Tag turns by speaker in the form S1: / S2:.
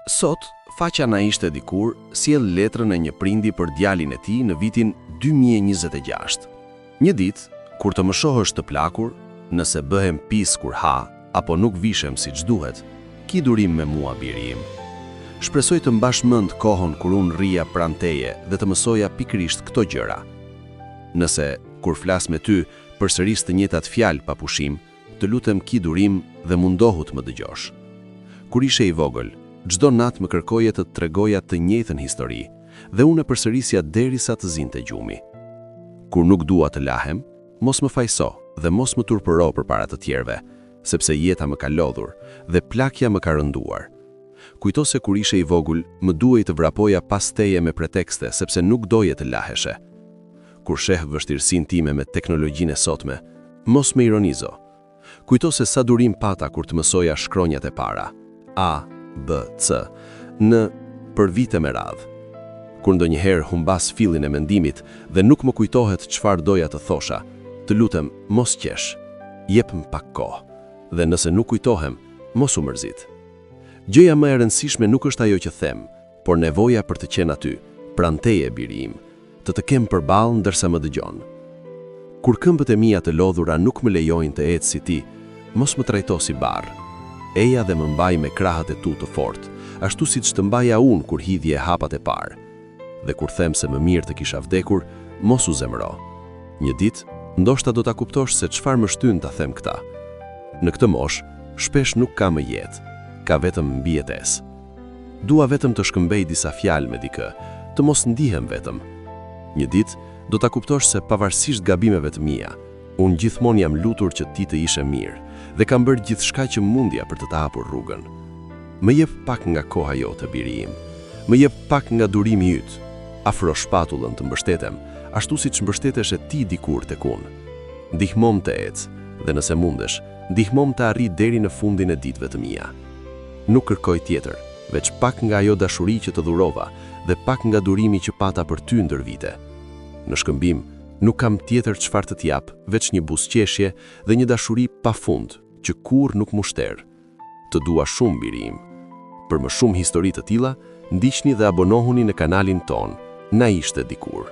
S1: Sot, faqja na ishte dikur sjell letrën e një prindi për djalin e tij në vitin 2026. Një ditë, kur të më shohësh të plakur, nëse bëhem pis kur ha, apo nuk vishem siç duhet, ki durim me mua biri im. Shpresoj të mbash mend kohën kur unë rrija pranë teje dhe të mësoja pikërisht këto gjëra. Nëse, kur flas me ty, përsëris të njëjtat fjalë pa pushim, të lutem ki durim dhe mundohu të më dëgjosh. Kur ishe i vogël, çdo natë më kërkoje të tregoja të njëjtën histori, dhe unë e përsërisja derisa të zinte gjumi. Kur nuk dua të lahem, mos më fajso dhe mos më turpëro përpara të tjerëve, sepse jeta më ka lodhur dhe plakja më ka rënduar. Kujto se kur ishe i vogël, më duhej të vrapoja pas teje me pretekste sepse nuk doje të laheshe. Kur sheh vështirësinë time me teknologjinë e sotme, mos më ironizo. Kujto se sa durim pata kur të mësoja shkronjat e para, A, B, C, N, për vite me radhë. Kur ndonjëherë humbas fillin e mendimit dhe nuk më kujtohet çfarë doja të thosha, të lutem mos qesh, jepëm pak kohë, dhe nëse nuk kujtohem, mos u mërzit. Gjëja më e rëndësishme nuk është ajo që them, por nevoja për të qenë aty, pranë teje biri im, të kem përballë ndërsa më dëgjon. Kur këmbët e mia të lodhura nuk më lejojnë të ecë si ti, mos më trajto si barr. Eja dhe më mbaj me krahët e tu të fortë, ashtu siç të mbaja unë kur hidhje hapat e parë. Dhe kur them se më mirë të kisha vdekur, mos u zemëro. Një ditë, ndoshta do ta kuptosh se çfarë më shtyn ta them këtë. Në këtë moshë, shpesh nuk ka më jetë, ka vetëm mbijetesë. Dua vetëm të shkëmbej disa fjalë me dikë, të mos ndihem vetëm. Një ditë, do ta kuptosh se pavarësisht gabimeve të mia, unë gjithmonë jam lutur që ti të ishe mirë dhe kam bërë gjithçka që mundja për të hapur rrugën. Më jep pak nga koha jote, biri im. Më jep pak nga durimi yt. Afro shpatullën të mbështetem, ashtu siç mbështetesh e ti dikur tek unë. Ndihmom të ecë, dhe nëse mundesh, ndihmom të arri deri në fundin e ditëve të mia. Nuk kërkoj tjetër, veç pak nga ajo dashuri që të dhurova dhe pak nga durimi që pata për ty ndër vite. Në shkëmbim, nuk kam tjetër çfarë të t'jap, veç një buzëqeshje dhe një dashuri pafund që kurrë nuk mu shter. Të dua shumë, biri im. Për më shumë histori të tilla, ndiqni dhe abonohuni në kanalin ton. Na ishte dikur.